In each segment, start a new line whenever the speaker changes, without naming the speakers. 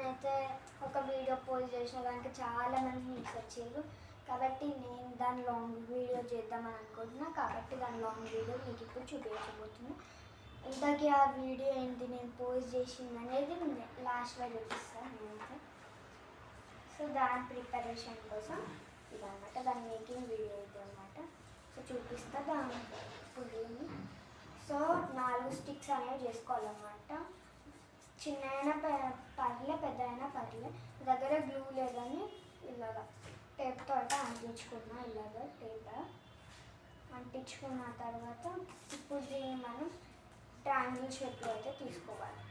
నేనైతే ఒక video post చేసిన దానికి చాలామంది హింట్స్ వచ్చారు కాబట్టి నేను దాని లాంగ్ వీడియో చేద్దామని అనుకుంటున్నా. కాబట్టి దాని లాంగ్ వీడియో మీకు ఇప్పుడు చూపించబోతున్నా. ఇంతకీ ఆ వీడియో ఏంటి, నేను పోస్ట్ చేసింది అనేది లాస్ట్లో చూపిస్తాను నేనైతే. సో దాని ప్రిపరేషన్ కోసం ఇదన్నమాట, దాని మేకింగ్ వీడియో ఇది అనమాట. సో చూపిస్తా దాని పులిని. సో 4 స్టిక్స్ అనేవి చేసుకోవాలన్నమాట. చిన్న అయినా పర్లే, పెద్ద అయినా పర్లే. దగ్గర గ్లూ లేదని ఇలాగ టేప్తో అయితే అంటించుకున్నా. ఇలాగ టేప్ అంటించుకున్న తర్వాత ఇప్పుడు దీన్ని మనం ట్రయాంగిల్ షేప్లో అయితే తీసుకోవాలి.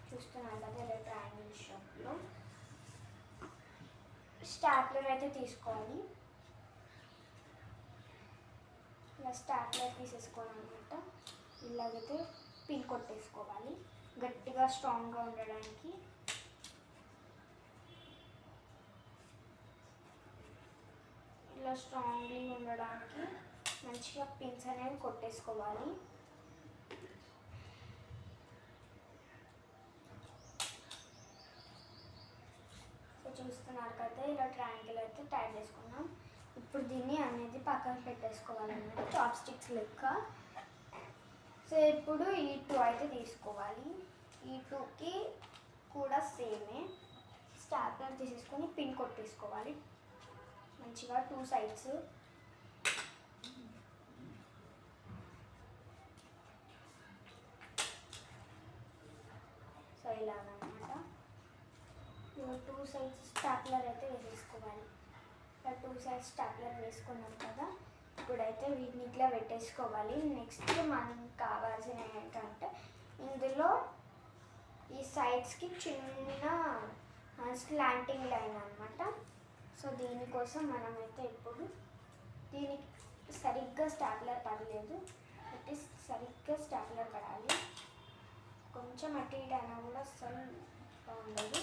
చూస్తున్నాను కదా ఇలా ట్రయాంగిల్ షేప్లో. స్టాప్లర్ అయితే తీసుకోవాలి. ఇలా స్టాప్లర్ తీసేసుకోవాలన్నమాట. ఇలాగైతే పిన్ కొట్టేసుకోవాలి గట్టిగా స్ట్రాంగ్గా ఉండడానికి. ఇలా స్ట్రాంగ్లీ ఉండడానికి మంచిగా పిన్స్ అనేవి కొట్టేసుకోవాలి. సో చూస్తున్నారు కదా ఇలా ట్రయాంగిల్ అయితే తయారు చేసుకున్నాం. ఇప్పుడు దీన్ని అనేది పక్కన పెట్టేసుకోవాలన్నమాట చాప్ స్టిక్స్ లెక్క. సో ఇప్పుడు ఈ 2 అయితే తీసుకోవాలి. ఈ 2కి కూడా సేమే స్టాప్లర్ తీసేసుకొని పిన్ కొట్టేసుకోవాలి మంచిగా 2 సైడ్స్. సో ఇలాగనమాట 2 సైడ్స్ స్టాప్లర్ అయితే వేసేసుకోవాలి. ఇలా 2 సైడ్స్ స్టాప్లర్ వేసుకున్నాం కదా, ఇప్పుడైతే వీటిని ఇట్లా పెట్టేసుకోవాలి. నెక్స్ట్ మనకు కావాల్సిన ఏంటంటే ఇందులో ఈ సైడ్స్కి చిన్న స్లాంటింగ్ లైన్ అనమాట. సో దీనికోసం మనమైతే ఇప్పుడు దీనికి సరిగ్గా స్టాప్లర్ పడలేదు, అంటే సరిగ్గా స్టాప్లర్ పడాలి. కొంచెం అటు ఇటు అయినా కూడా అస్సలు బాగుండదు.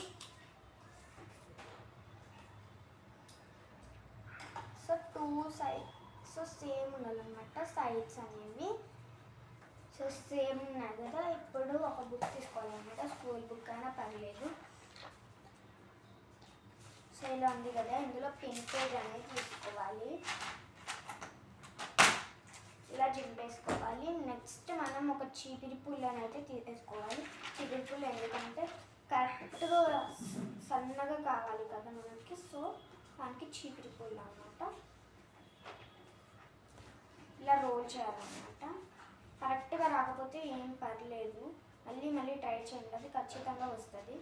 సో 2 సైడ్స్ సో సేమ్ ఉండాలన్నమాట సైడ్స్ అనేవి. సో సేమ్ ఉన్నాయి కదా, ఇప్పుడు ఒక బుక్ తీసుకోవాలన్నమాట. స్కూల్ బుక్ అయినా పర్లేదు. సో ఇలా ఉంది కదా, ఇందులో పిన్ పేజ్ అనేది తీసుకోవాలి. ఇలా జింపేసుకోవాలి. నెక్స్ట్ మనం ఒక చీపిరి పుల్లని అయితే తీసేసుకోవాలి. చీపిరి పుల్ల ఎందుకంటే కరెక్ట్గా సన్నగా కావాలి కదా మనకి. సో దానికి చీపిరి పుల్ల అన్నమాట. ఇలా రోల్ చేయాలన్నమాట. కరెక్ట్గా రాకపోతే ఏం పర్లేదు, మళ్ళీ ట్రై చేయండి, అది ఖచ్చితంగా వస్తుంది.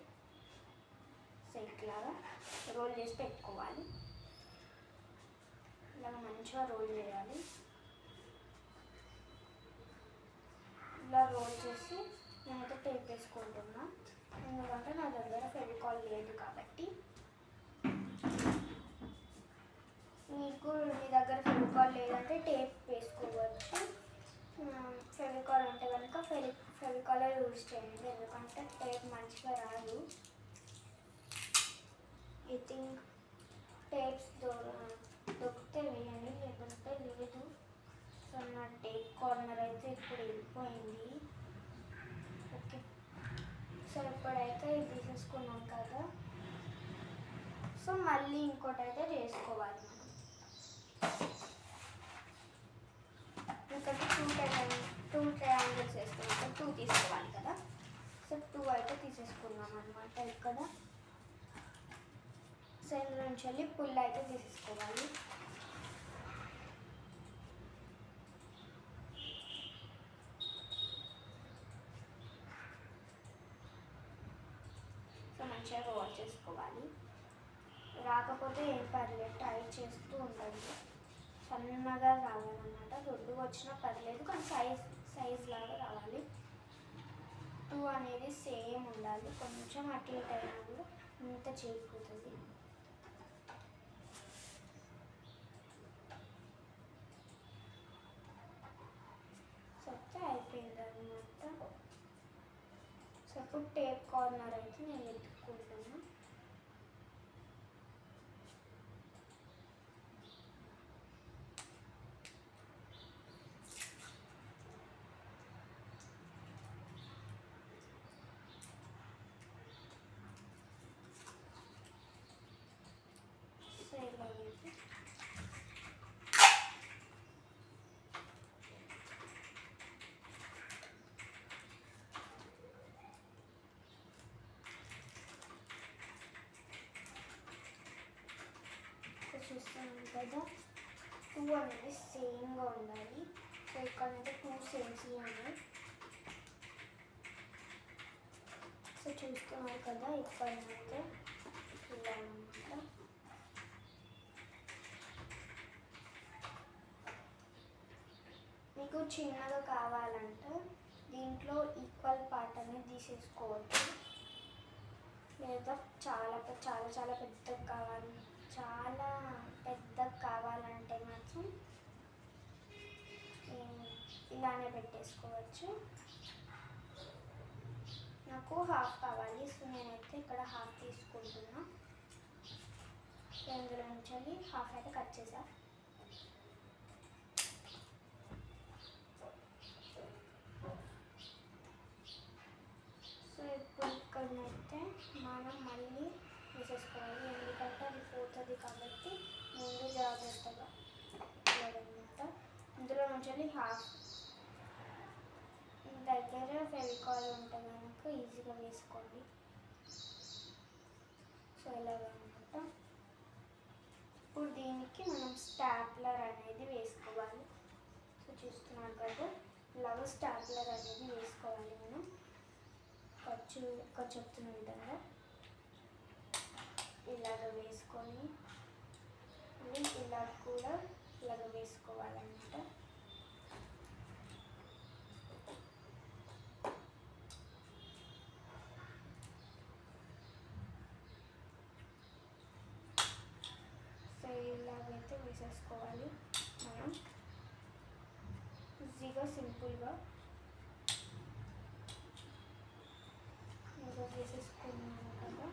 సో ఇట్లాగా రోల్ చేసి పెట్టుకోవాలి. ఇలాగ మంచిగా రోల్ చేయాలి. ఇలా రోల్ చేసి నేనైతే టేప్ వేసుకుంటున్నా, ఎందుకంటే నా దగ్గర ఫెవికాల్ లేదు కాబట్టి. మీకు మీ దగ్గర ఫెవికాల్ లేదంటే టేప్ వేసుకోవచ్చు. ఫెవికాల్ ఉంటే కనుక ఫెవికాల్ యూజ్ చేయండి, ఎందుకంటే టేప్ మంచిగా రాదు. ఐ థింక్ టేప్స్ దొరికితే వేయండి, లేదంటే లేదు. సో నా టేప్ కార్నర్ అయితే ఇప్పుడు వెళ్ళిపోయింది. ఓకే, సో ఇప్పుడైతే ఇది తీసేసుకున్నాం కదా. సో మళ్ళీ ఇంకోటి అయితే చేసుకోవాలి. ఇక్కడ 2 ట్రయాంగిల్స్ వేసుకున్నాం, 2 తీసుకోవాలి కదా. సో 2 అయితే తీసేసుకున్నాం అనమాట ఇక్కడ. సో ఇందులో నుంచి వెళ్ళి పుల్ల అయితే తీసేసుకోవాలి. సో మంచిగా రోల్ చేసుకోవాలి. రాకపోతే ఏం పర్లేదు, ట్రై చేస్తూ ఉండండి. సన్నగా రావాలన్నమాట, దొడ్డుగా వచ్చినా పర్లేదు, కానీ సైజ్ లాగా రావాలి. 2 అనేది సేమ్ ఉండాలి, కొంచెం అటు ఇటు అయినా కూడా ఇంత చేరిపోతుంది. సో అయిపోయింది అనమాట. సో ఇప్పుడు టేప్ కార్నర్ అయితే నేను వెతుక్కుంటున్నాను. చూస్తున్నాను కదా, 2 అనేది సేమ్గా ఉండాలి. సో ఇక్కడైతే 2 సేమ్స్ ఉన్నాయి. సో చూస్తున్నారు కదా, ఇక్కడైతే ఇలా అనమాట. మీకు చిన్నగా కావాలంటే దీంట్లో ఈక్వల్ పార్ట్ అనేది తీసేసుకోవచ్చు. లేదా చాలా చాలా చాలా పెద్దగా కావాలంటే మాత్రం ఇలానే పెట్టేసుకోవచ్చు. నాకు హాఫ్ కావాలి, సో నేనైతే ఇక్కడ హాఫ్ తీసుకుంటున్నా. సో ఇందులో నుంచి హాఫ్ అయితే కట్ చేసా. సో ఇప్పుడు ఇక్కడనైతే మనం మళ్ళీ వేసేసుకోవాలి, ఎందుకంటే అది పోతుంది కాబట్టి ముందు జాగ్రత్తగా అనమాట. ఇందులో నుంచి హాఫ్ దగ్గర ఫెవికాల్ ఉంటే కనుక ఈజీగా వేసుకోండి. సో ఇలాగనమాట. ఇప్పుడు దీనికి మనం స్టాప్లర్ అనేది వేసుకోవాలి. సో చూస్తున్నారు కదా, ఇలాగ స్టాప్లర్ అనేది వేసుకోవాలి. మనం ఇక్కడ చెప్తున్న విధంగా ఇలాగ వేసుకొని మళ్ళీ ఇలా కూడా ఇలాగ వేసుకోవాలన్నమాట. సో ఇలాగైతే వేసేసుకోవాలి మనం ఈజీగా సింపుల్గా వేసేసుకున్నాను కదా.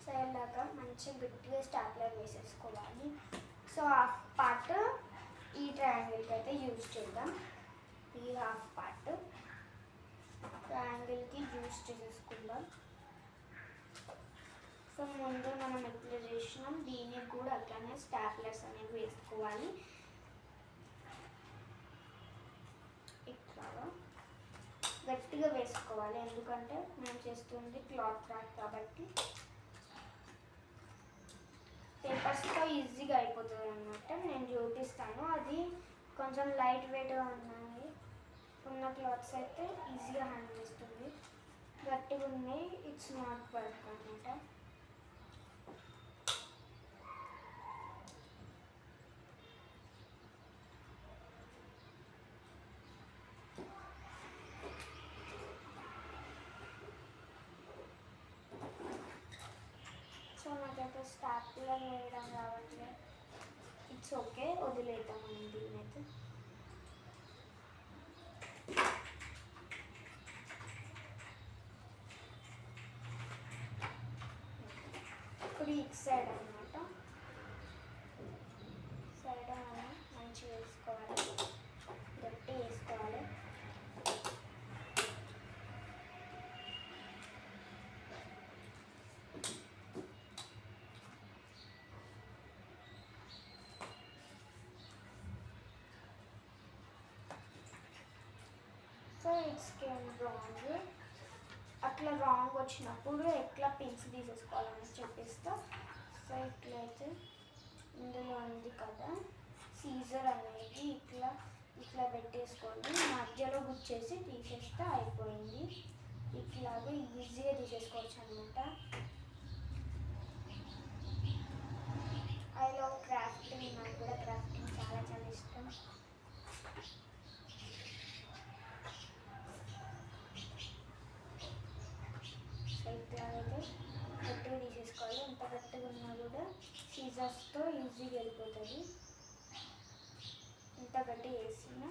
సో ఇలాగా మంచిగా గట్టిగా స్టాప్లర్ వేసేసుకోవాలి. సో హాఫ్ పార్ట్ ఈ ట్రయాంగిల్కి అయితే యూజ్ చేద్దాం. ఈ హాఫ్ పార్ట్ ట్రయాంగిల్కి యూజ్ చేసేసుకుందాం. సో ముందు మనం ఎట్లా చేసినాం దీనికి కూడా అట్లానే స్టాప్లర్స్ అనేవి వేసుకోవాలి. ఇట్లాగా గట్టిగా వేసుకోవాలి, ఎందుకంటే మనం చేస్తుంది క్లాత్ క్రాఫ్ట్ కాబట్టి పేపర్స్తో ఈజీగా అయిపోతుంది అన్నమాట. నేను చూపిస్తాను. అది కొంచెం లైట్ వెయిట్గా ఉన్న క్లాత్స్ అయితే ఈజీగా హ్యాండిల్ చేస్తుంది. గట్టిగా ఉన్నాయి ఇట్స్ నాట్ వర్క్ అనమాట. సో నాకైతే స్టాప్లర్ వేయడం రావట్లేదు. ఇట్స్ ఓకే, వదిలేద్దాం మనం దీన్నైతే. ఇప్పుడు ఇటు సైడ్ అనమాట, సైడ్ మనం మంచిగా వేసుకోవాలి, గట్టి వేసుకోవాలి. So it's came wrong. అట్లా రాంగ్ వచ్చినప్పుడు ఎట్లా పిన్స్ తీసేసుకోవాలని చూపిస్తా. సో ఇట్లయితే ఇందులో ఉంది కదా సీజర్ అనేది, ఇట్లా పెట్టేసుకోండి, మధ్యలో గుచ్చేసి తీసేస్తే అయిపోయింది. ఇట్లాగే ఈజీగా తీసేసుకోవచ్చు అనమాట. ఐ లవ్ క్రాఫ్టింగ్, నాకు కూడా క్రాఫ్టింగ్ చాలా చాలా ఇష్టం. ఇట్లా అయితే గట్టిగా తీసేసుకోవాలి. ఎంత గట్టిగా ఉన్నా కూడా సీజర్స్తో ఈజీగా వెళ్ళిపోతుంది. ఎంత గట్టి వేసినా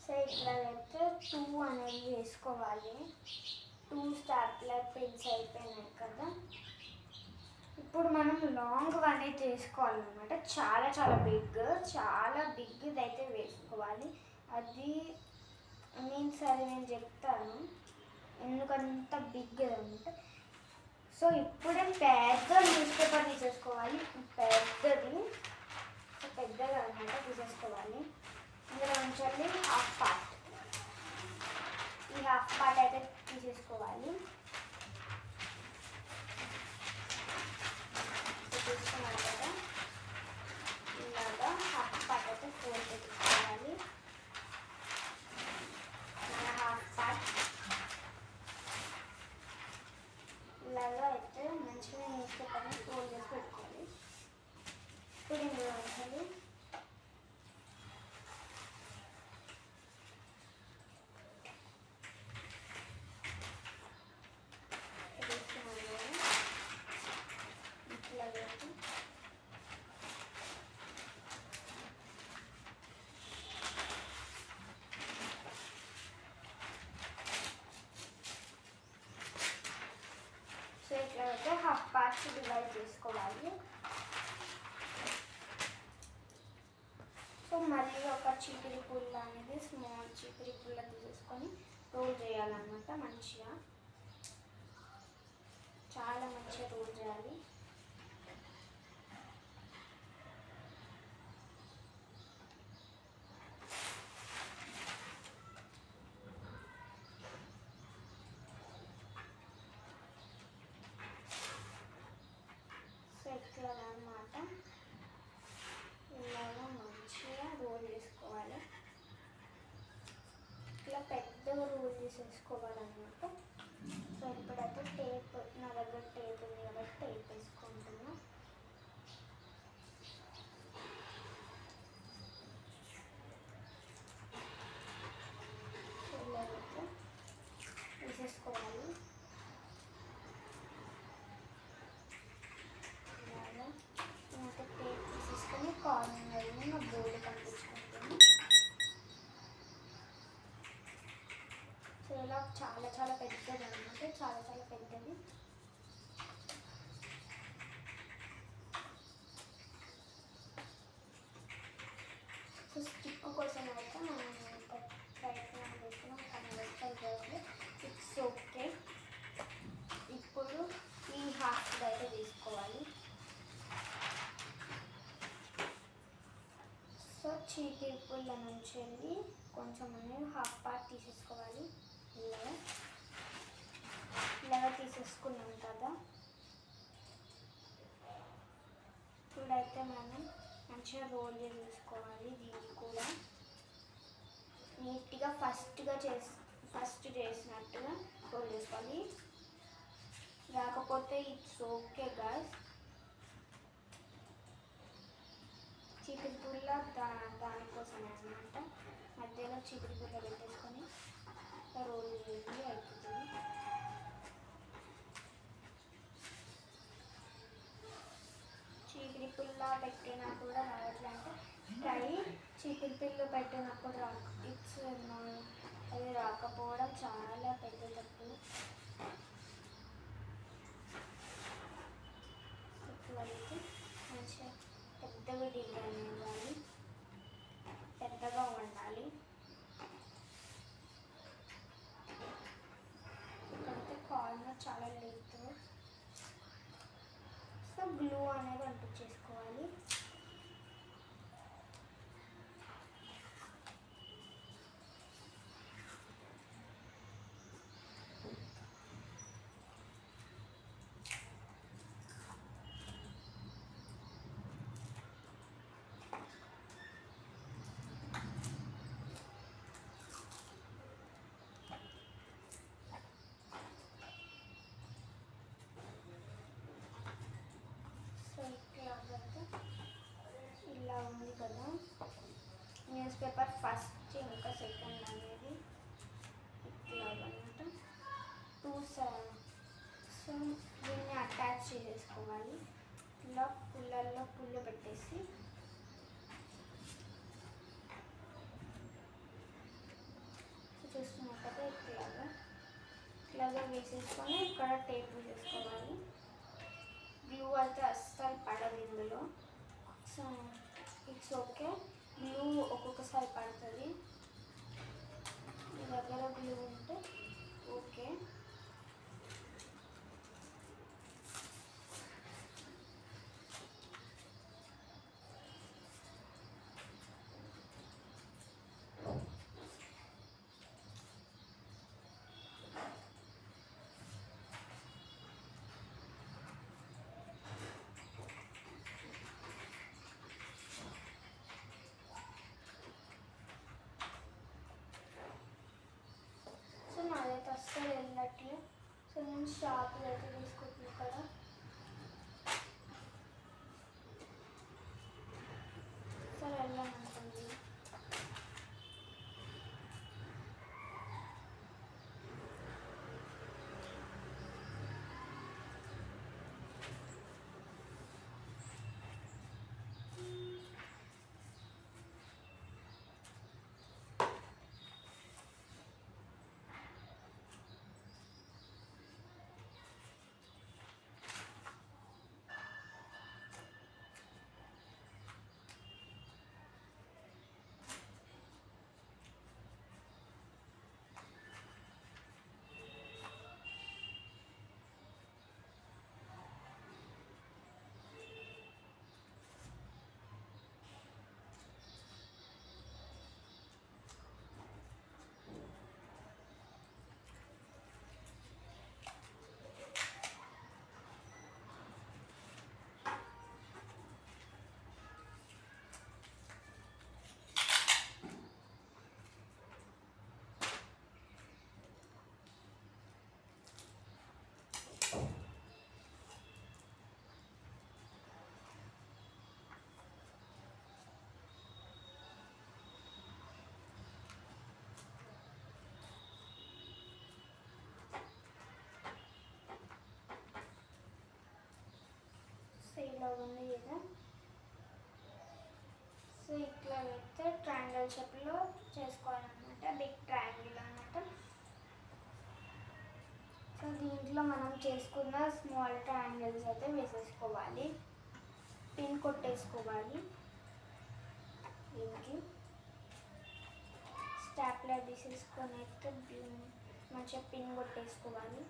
సో ఇట్లా అయితే 2 అనేవి వేసుకోవాలి. 2 స్టాప్లర్ పిన్స్ అయిపోయినాయి కదా. ఇప్పుడు మనం లాంగ్ అనేది చేసుకోవాలన్నమాట. చాలా చాలా బిగ్ అయితే వేసుకోవాలి. అది మీన్స్ అది నేను చెప్తాను ఎందుకంత బిగ్ అనమాట. సో ఇప్పుడే పెద్ద న్యూస్ పేపర్ తీసేసుకోవాలి. పెద్దగా అనమాట తీసేసుకోవాలి. ఇందులో ఉంచాలి హాఫ్ పార్ట్. ఈ హాఫ్ పార్ట్ అయితే తీసేసుకోవాలి. తీసుకున్నాను కదా, ఇలాగా హాఫ్ పార్ట్ అయితే ఫోల్డ్ తీసుకోవాలి. హాఫ్ పార్ట్ ఇలాగా అయితే మంచిగా న్యూస్ పేపర్ని ఫోల్డ్ చేసి పెట్టుకోవాలి. ఇప్పుడు ఇందులో ఉంచాలి ఇట్లా అయితే హాఫ్ పార్ట్స్ డివైడ్ చేసుకోవాలి. సో మళ్ళీ ఒక చీపిరి పుల్ల అనేది స్మాల్ చీపిరి పుల్ల తీసేసుకొని రోల్ చేయాలన్నమాట. మంచిగా చాలా మంచిగా రోల్ చేయాలి. ఇట్లా అన్నమాట. ఇలాగా మంచిగా రోల్ చేసుకోవాలి. ఇట్లా పెద్దగా రోల్ చేసేసుకోవాలన్నమాట. సో ఇప్పుడైతే టేప్, నా దగ్గర టేప్ ఉంది కాబట్టి టేప్ వేసుకుంటున్నా. ఇలాగైతే వేసేసుకోవాలి. కార్నర్ నా బోర్డు కనిపించుకుంటుంది. సో ఇలా చాలా పెద్దది అనమాట. చాలా పెద్దది. సో స్టిక్ కోసం అయితే మనం ప్రయత్నం చేస్తున్నాం కానీ వస్తుంది. It's okay. ఇప్పుడు ఈ హాఫ్ అయితే తీసుకోవాలి. సో చీపిరి పుల్ల నుంచి వెళ్ళి కొంచెం అనేది హాఫ్ పార్ట్ తీసేసుకోవాలి. ఇలాగా తీసేసుకున్నాం కదా. ఇప్పుడైతే మనం మంచిగా రోల్ చేసేసుకోవాలి. దీన్ని కూడా నీట్గా ఫస్ట్ చేసినట్టుగా రోల్ చేసుకోవాలి. రాకపోతే ఇట్స్ ఓకే గాయ్స్. చీపిరి పుల్ల దానికోసమే అన్నమాట. మధ్యలో చీపిరి పుల్ల పెట్టేసుకొని రోల్ చేసి అయిపోతుంది. చీపిరి పుల్ల పెట్టినా కూడా రావట్లే అంటే ట్రై చీపిరి పుల్ల పెట్టినప్పుడు అది రాకపోవడం చాలా పెద్ద తప్పు. ఇట్లయితే మంచిగా పెద్దగా డిజైన్ ఇవ్వాలి, పెద్దగా ఉండాలి. ఇక్కడైతే కార్నర్ చాలా లేదు. సో గ్లూ అనేది అంటించేసుకోవాలి. ఇలా ఉంది కదా న్యూస్ పేపర్. ఫస్ట్ ఇంకా సెకండ్ అనేది ఇట్లాగనమాట. సో దీన్ని అటాచ్ చేసేసుకోవాలి. ఇలా పుల్లల్లో పుల్లు పెట్టేసి క్లోజర్ వేసేసుకొని ఇక్కడ టేప్ వేసేసుకోవాలి. గ్లూ అయితే అస్సలు పడదు ఇందులో. సో ఇట్స్ ఓకే, గ్లూ ఒక్కొక్కసారి పడుతుంది. మీ దగ్గర గ్లూ ఉంటే ఓకే. నాదైతే అస్సలు వెళ్ళట్లేదు. సో నేను షార్ప్గా అయితే తీసుకుంటున్నాను కదా. సరే వెళ్ళాలనుకోండి. ఇలా ఉంది కదా. సో ఇట్లా అయితే ట్రయాంగిల్ షేప్లో చేసుకోవాలన్నమాట, బిగ్ ట్రయాంగిల్ అన్నమాట. సో దీంట్లో మనం చేసుకున్న స్మాల్ ట్రయాంగిల్స్ అయితే వేసేసుకోవాలి, పిన్ కొట్టేసుకోవాలి. దీనికి స్టాప్లర్ తీసేసుకొని అయితే మంచిగా పిన్ కొట్టేసుకోవాలి.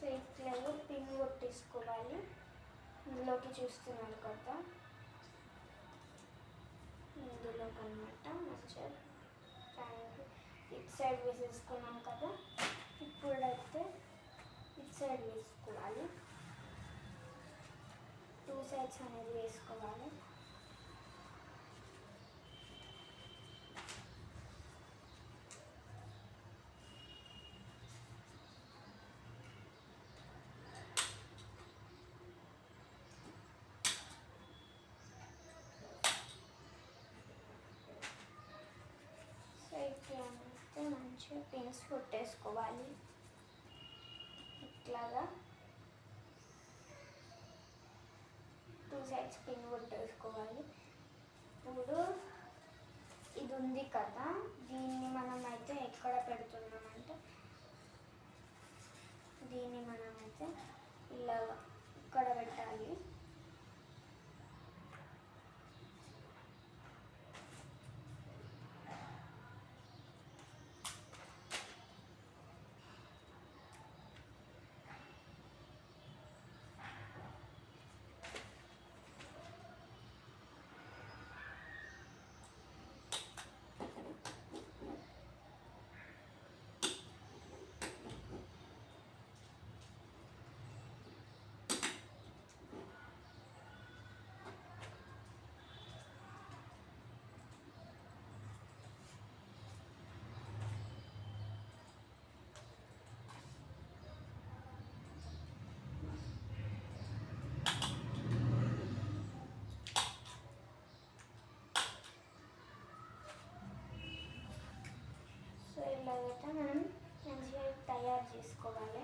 ఇట్లా పిన్ కొట్టేసుకోవాలి. ఇందులోకి చూస్తున్నారు కదా, ఇందులోకి అన్నమాట. మంచిగా ఇటు సైడ్ వేసేసుకున్నాం కదా. ఇప్పుడైతే ఇటు సైడ్ వేసుకోవాలి, 2 sides అనేది వేసుకోవాలి. ఇట్లా అయితే మంచిగా పిన్స్ కొట్టేసుకోవాలి. ఇట్లాగా 2 sides పిన్ కొట్టేసుకోవాలి. ఇప్పుడు ఇది ఉంది కదా, దీన్ని మనం అయితే ఎక్కడ పెడుతున్నామంటే దీన్ని మనమైతే ఇలా ఇక్కడ పెట్టాలి. ఇలాగైతే మనం మంచిగా తయారు చేసుకోవాలి.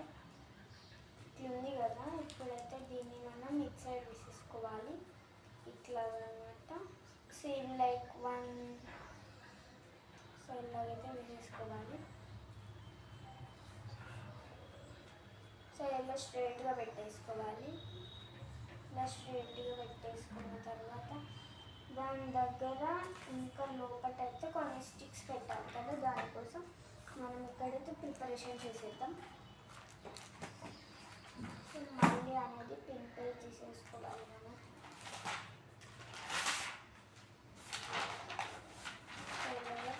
ఇట్లా ఉంది కదా, ఇప్పుడైతే దీన్ని మనం మిక్స్ సైడ్ వేసేసుకోవాలి. ఇట్లా అనమాట, సేమ్ లైక్ వన్ సైడ్ లాగైతే వేసేసుకోవాలి. సో ఇలా స్ట్రైట్గా పెట్టేసుకోవాలి. ఇలా స్ట్రైట్గా పెట్టేసుకున్న తర్వాత దాని దగ్గర ఇంకా లోపటైతే కొన్ని స్టిక్స్ పెట్టాలి కదా, దానికోసం మనం ఇక్కడైతే ప్రిపరేషన్ చేసేద్దాం. మళ్ళీ అనేది పింపుల్ తీసేసుకోవాలి మనం.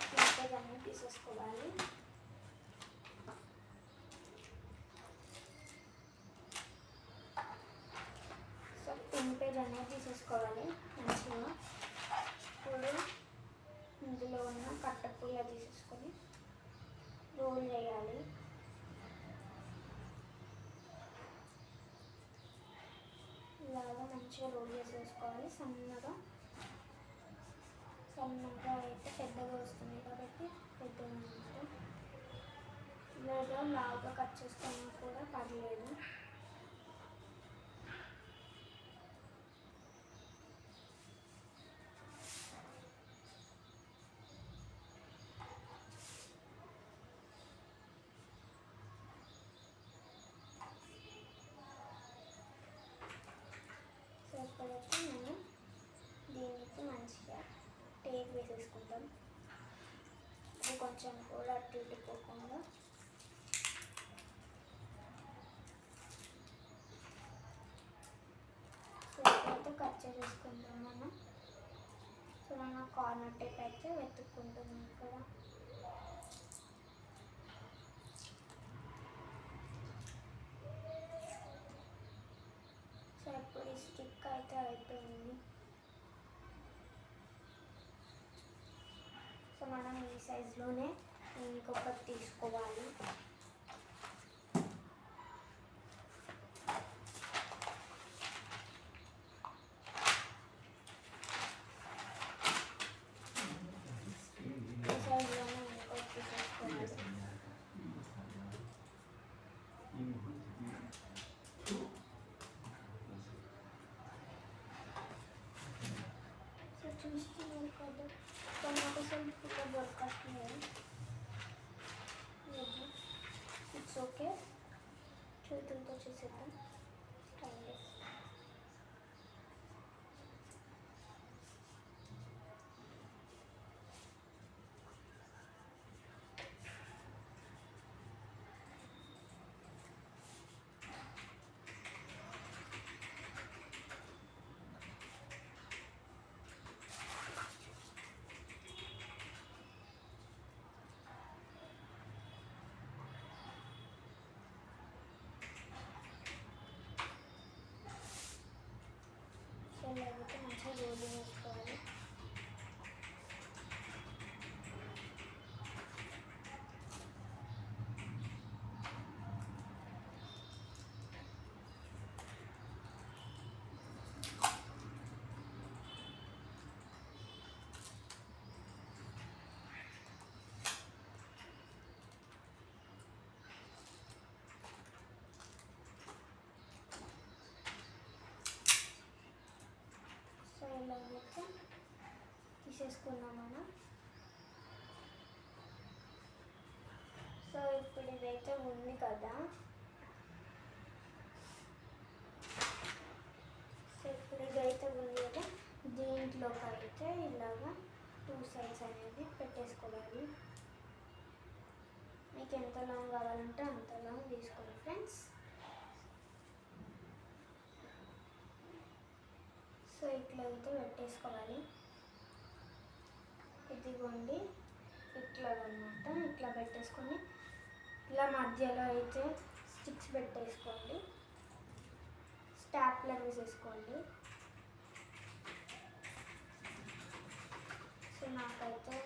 పింపుల్ అనేది తీసేసుకోవాలి. సో పింపుల్ అనేది తీసేసుకోవాలి మంచిగా. ఇప్పుడు ఇందులో ఉన్న కట్టెపుల్ల తీసేసుకొని రోల్ చేయాలి. ఇలాగా మంచిగా రోల్ చేసేసుకోవాలి. సన్నగా అయితే పెద్దగా వస్తుంది కాబట్టి పెద్దగా ఉంటుంది. లేదా లావుగా కట్ చేసుకున్నా కూడా పర్లేదు. ఇప్పుడైతే మనం దీనికి మంచిగా టేప్ వేసేసుకుంటాం. ఇది కొంచెం కూడా అటు ఇటు పోకుండా. సో ఇప్పుడైతే కట్ చేసేసుకుంటాం మనం. సో మనం కార్నర్ టేప్ అయితే వెతుక్కుంటున్నాం ఇక్కడ. సో ఇప్పుడు ఈ స్టిక్ అయితే అయిపోయింది. సో మనం ఈ సైజులోనే ఇంకొకటి తీసుకోవాలి. ఈ సైజులోనే ఇంకొకటి తీసేసుకోవాలి. సో చూస్తున్నారు కదా, నాకు అసలు ఇక్కడ దొరకట్లేదు. ఇట్స్ ఓకే, చేతులతో చేసేద్దాం. ఇలాగైతే మంచిగా రోల్ వేసుకోవాలి. ఇలాగైతే తీసేసుకున్నాం మనం. సో ఇప్పుడు ఇదైతే ఉంది కదా, సో ఇప్పుడు ఇదైతే ఉంది కదా, దీంట్లోకి అయితే ఇలాగా 2 సైడ్స్ అనేది పెట్టేసుకోవాలి. మీకు ఎంత లాంగ్ కావాలంటే అంత లాంగ్ తీసుకోండి ఫ్రెండ్స్. సో ఇట్లా అయితే పెట్టేసుకోవాలి. ఇదిగోండి ఇట్లా అనమాట. ఇట్లా పెట్టేసుకొని ఇలా మధ్యలో అయితే స్టిక్స్ పెట్టేసుకోండి. స్టాప్లర్ వేసేసుకోండి. సో నాకైతే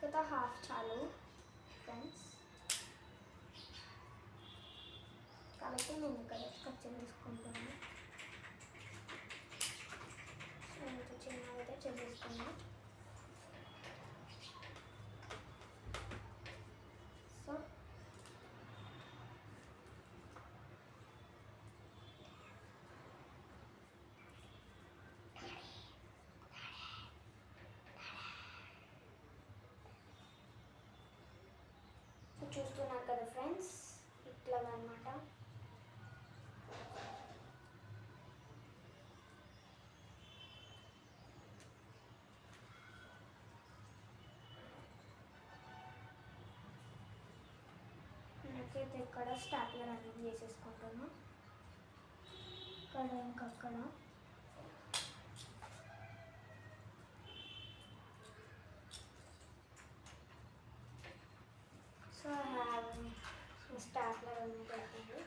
కదా హాఫ్ చాలు ఫ్రెండ్స్. కాబట్టి కాబట్టి నేను ఇక్కడ కట్ చేసుకుంటున్నాను. ఇంత చిన్నగా అయితే చేసేసుకున్నాను. సో చూస్తున్నారు కదా ఫ్రెండ్స్, ఇట్లాగా అనమాట. నేనైతే ఇక్కడ స్టాప్లర్ అనేది వేసేసుకుంటున్నాను. ఇక్కడ ఇంకక్కడ సో స్టాప్లర్ అనేది పెట్టింది.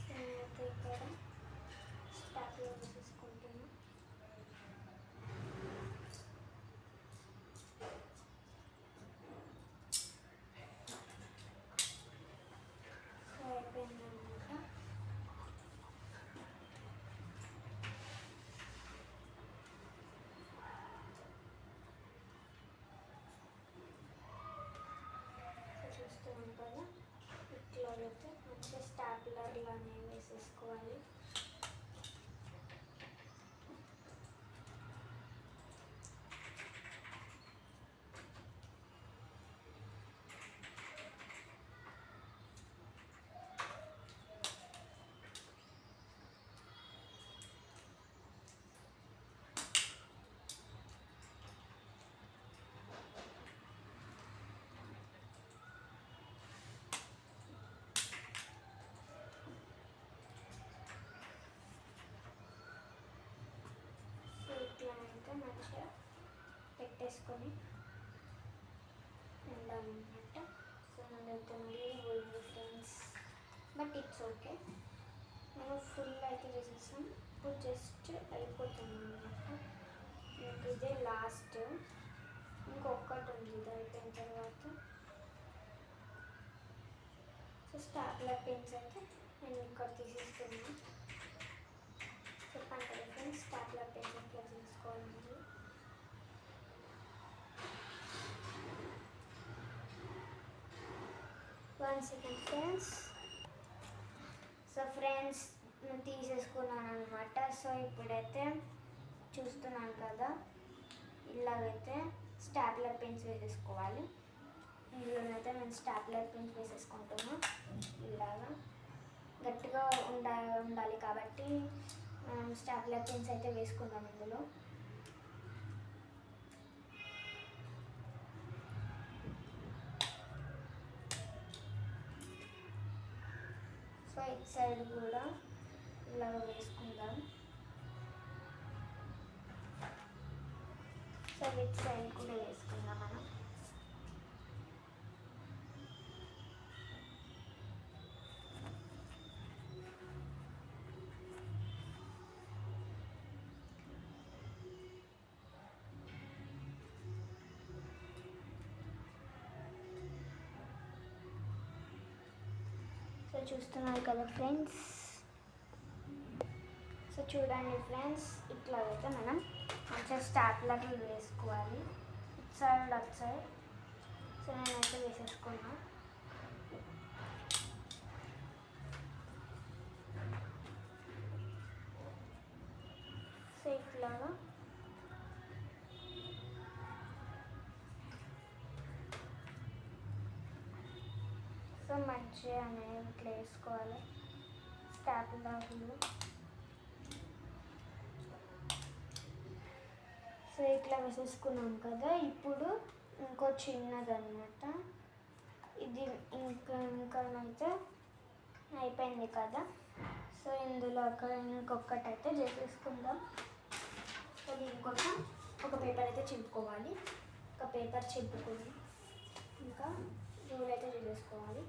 సో నేనైతే ఇక్కడ స్టాప్లర్ వేసేసుకుంటున్నాను. సో అయిపోయిందన్నమాట. చూస్తున్నాం కదా, ఇట్లా అయితే మంచిగా స్టాప్లర్లోనే వేసేసుకోవాలి. ఇట్లా అయితే మంచిగా పెట్టేసుకొని ఉండాలన్నమాట. సో నాదైతే మళ్ళీ పోయింది ఫ్రెండ్స్, బట్ ఇట్స్ ఓకే. నేను ఫుల్ అయితే చేసేసాను. ఇప్పుడు జస్ట్ అయిపోతుంది అన్నమాట. నాకు ఇదే లాస్ట్, ఇంకొకటి ఉంది. ఇది అయిపోయిన తర్వాత సో స్టాప్లర్ పెన్స్ అయితే నేను ఇక్కడ తీసేస్తున్నాను. చెప్పండి కదా ఫ్రెండ్స్, స్టాప్లర్ పెన్స్ ఎట్లా తీసుకోవాలి. One second friends. So friends తీసేసుకున్నాను అనమాట. సో ఇప్పుడైతే చూస్తున్నాను కదా, ఇలాగైతే స్టాప్లర్ పెన్స్ వేసేసుకోవాలి. ఇందులోనైతే నేను స్టాప్లర్ పెన్స్ వేసేసుకుంటున్నాను. ఇలాగా గట్టిగా ఉండాలి కాబట్టి స్టాప్లర్ పెన్స్ అయితే వేసుకుందాం ఇందులో. సో ఇటు సైడ్ కూడా ఇలాగ వేసుకుందాం. సో ఇటు సైడ్ కూడా వేసుకుందాం మనం. సో చూస్తున్నారు కదా ఫ్రెండ్స్. సో చూడండి ఫ్రెండ్స్, ఇట్లా అయితే మనం మంచిగా స్టాప్లర్లు వేసుకోవాలి, ఇటు సైడ్ అటు సైడ్. సో నేనైతే వేసేసుకున్నా. సో ఇట్లాగా సో మంచిగా అనేది ఇట్లా వేసుకోవాలి స్టాప్లర్లు. సో ఇట్లా వేసేసుకున్నాం కదా. ఇప్పుడు ఇంకో చిన్నదన్నమాట ఇది. ఇంకనైతే అయిపోయింది కదా. సో ఇందులో ఇంకొకటి అయితే చేసేసుకుందాం. సో దీనికోసం ఒక పేపర్ అయితే చింపుకోవాలి. ఒక పేపర్ చింపుకొని ఇంకా రూల్ అయితే చేసేసుకోవాలి.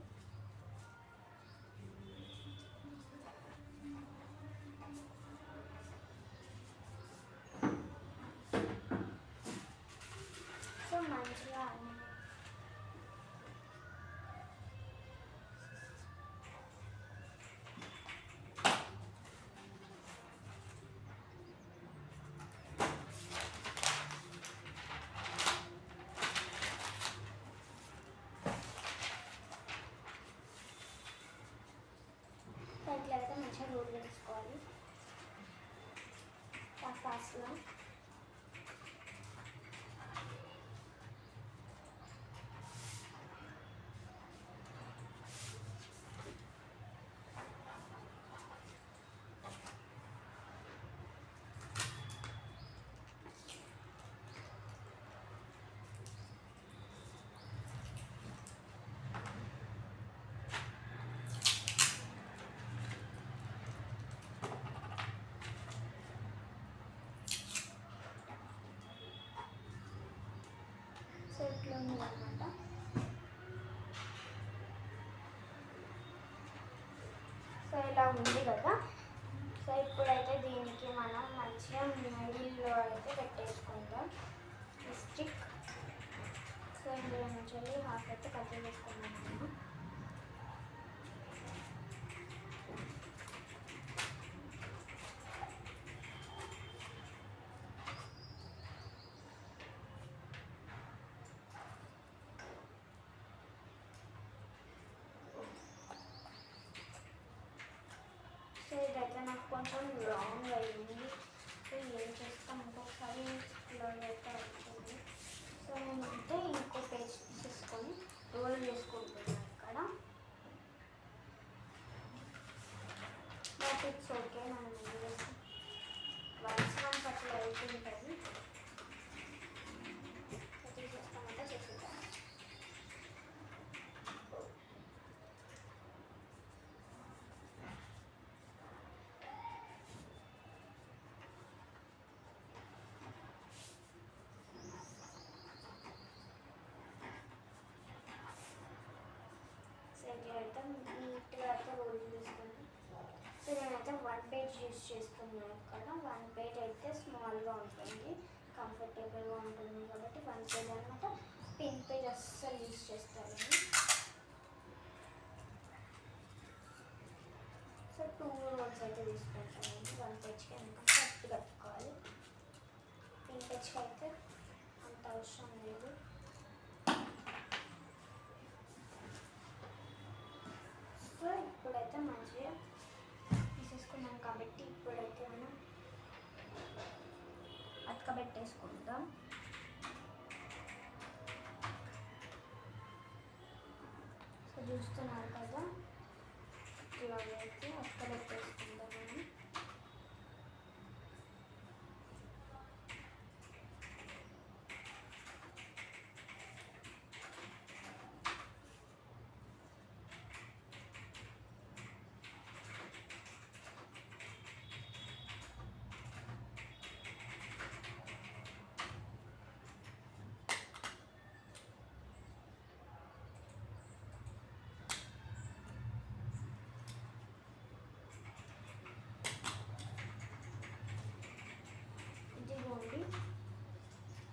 ఉంది అనమాట. సో ఇలా ఉంది కదా. సో ఇప్పుడైతే దీనికి మనం మంచిగా మిడిల్లో అయితే పెట్టేసుకుందాం ఈ స్టిక్. సో ఇందులో నుంచి హాఫ్ అయితే కట్ చేసుకుందాం మనం. సో ఇదైతే నాకు కొంచెం లాంగ్ అయింది. సో ఏం చేస్తాం, ఇంకొకసారి ఇలా అయితే అవుతుంది. సో నేనంటే ఇంకో పేజ్ తీసుకొని రోల్ చేసుకుంటున్నాను ఇక్కడ. బట్ ఇట్స్ ఓకే, మనం వన్స్ అట్లా అవుతుంటుంది. తీసేస్తామంటే చేసేద్దాం. అయితే నీట్గా అయితే రోల్ చేసుకుంటాం. సో నేనైతే 1 పేజ్ యూజ్ చేస్తున్నాను ఇక్కడ. 1 పేజ్ అయితే స్మాల్గా ఉంటుంది, కంఫర్టబుల్గా ఉంటుంది కాబట్టి 1 పేజ్ అనమాట. పిన్ పేజ్ అస్సలు యూజ్ చేస్తాను. సో 2 రోల్స్ అయితే తీసుకుంటానండి 1 పేజ్కి, ఎందుకంటే ఫస్ట్ కట్టుకోవాలి. పిన్ పేజ్కి అయితే అంత అవసరం లేదు. సో ఇప్పుడైతే మంచిగా తీసేసుకున్నాం కాబట్టి ఇప్పుడైతే మనం అతకబెట్టేసుకుందాం. సో చూస్తున్నారు కదా, ఇలాగైతే అతకబెట్టేసుకుందాం మనం. ఇదిగోండి,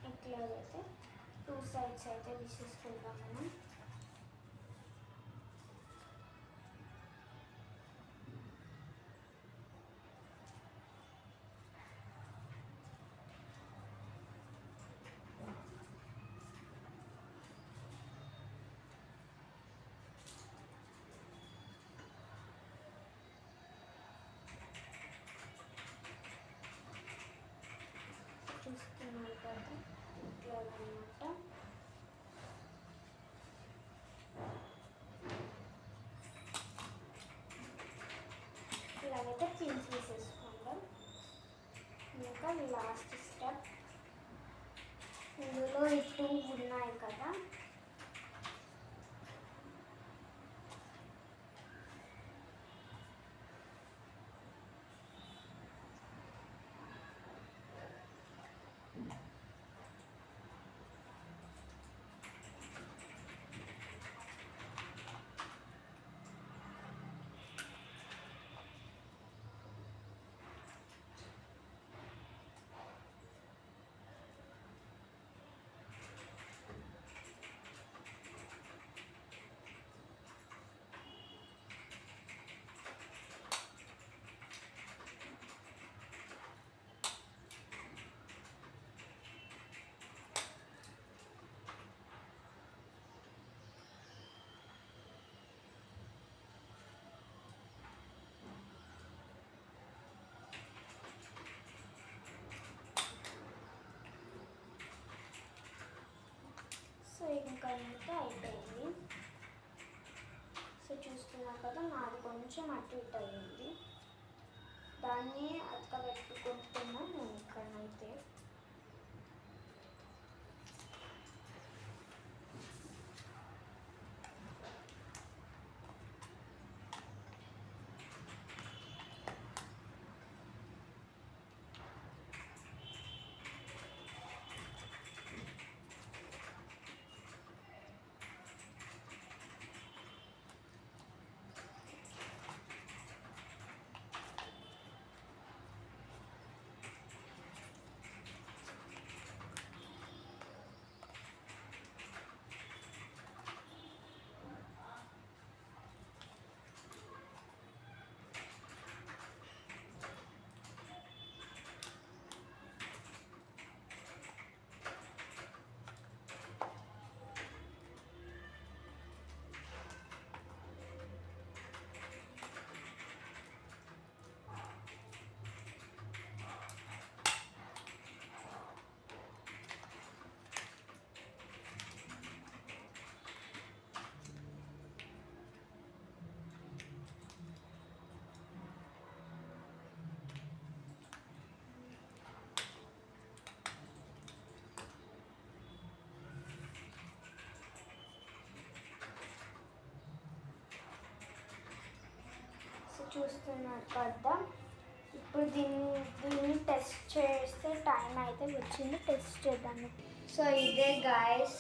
ఇట్లాగైతే 2 సైడ్స్ అయితే తీసేసుకుంటాం మనం. చూస్తున్నారు కదా, ఇట్లాగనమాట. ఇలాగైతే పిన్స్ వేసేసుకుందాం. ఇంకా లాస్ట్ స్టెప్, ఇందులో ఈ 2 ఉన్నాయి కదా, సో ఇంకా అయితే అయిపోయింది. సో చూస్తున్నా కదా, నాది కొంచెం అటు ఇటు అయ్యింది. దాన్ని అతకబెట్టుకుంటున్నాను నేను ఇక్కడనైతే. చూస్తున్నారు కదా, ఇప్పుడు దీన్ని టెస్ట్ చేస్తే టైం అయితే వచ్చింది, టెస్ట్ చేద్దాము. సో ఇదే గాయస్,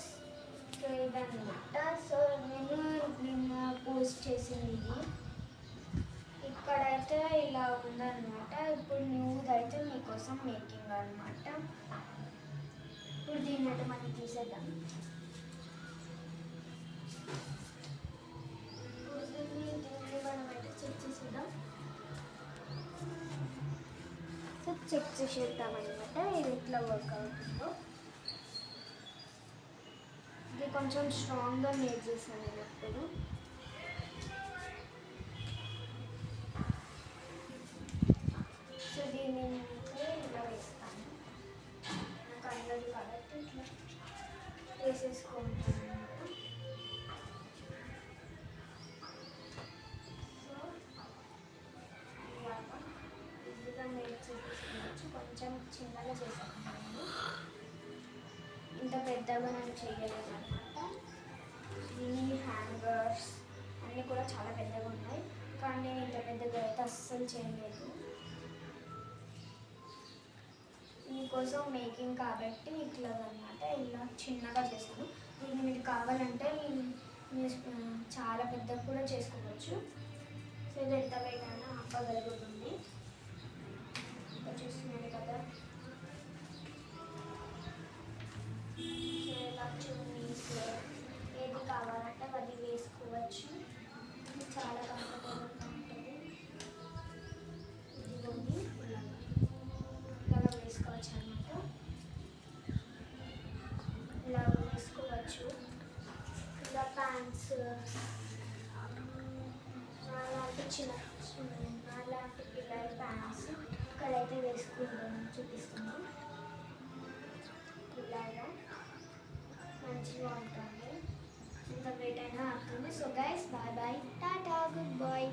సో ఇదన్నమాట. సో నేను నిన్న పోస్ట్ చేసింది ఇది, ఇక్కడైతే ఇలా ఉందన్నమాట. ఇప్పుడు న్యూస్ అయితే మీకోసం మేకింగ్ అనమాట. ఇప్పుడు దీన్ని అయితే మనం తీసేద్దాం. ఇప్పుడు దీన్ని మనం అయితే చెక్ చేసేద్దాం. సో చెక్ చేసేద్దాం అనమాట, ఇది ఎట్లా వర్క్ అవుతుందో. ఇది కొంచెం స్ట్రాంగ్గా మేక్ చేశాను నేను ఇప్పుడు. సో దీన్ని ఇలా వేస్తాను, నాకు అందదు కాబట్టి ఇట్లా వేసేసుకుంటాను అనమాట. సో ఇలాగా ఈజీగా మేక్ చేసేసుకోవచ్చు. కొంచెం చిన్నగా చేసాను నేను, ఇంత పెద్దగా నేను చేయలేదు అనమాట. దీని హ్యాంగర్స్ అన్నీ కూడా చాలా పెద్దగా ఉన్నాయి, కానీ నేను ఇంత పెద్దగా అయితే అస్సలు చేయలేదు. మీకోసం మేకింగ్ కాబట్టి ఇట్లా అనమాట, ఇలా చిన్నగా చేశాను. దీన్ని మీకు కావాలంటే మీరు చాలా పెద్దగా కూడా చేసుకోవచ్చు. సో ఇది ఎంత వెయిట్ అయినా ఆపగలుగుతుంది. ఇంకా చూస్తున్నాను కదా, ఇలా చున్నీస్ ఏది కావాలంటే అది వేసుకోవచ్చు. ఇది చాలా కంఫర్టబుల్గా ఉంటుంది. ఇదిగోండి ఇలా వేసుకోవచ్చు అన్నమాట, ఇలా వేసుకోవచ్చు. ఇలా ప్యాంట్స్ అలాంటి అలాంటి పిల్లల ప్యాంట్స్ ఇక్కడైతే వేసుకుంటాను, చూపిస్తున్నాను. ఇలాగా మంచిగా ఉంటుంది, ఇంత వెయిట్ అయినా అవుతుంది. So guys, bye bye, tata, good bye.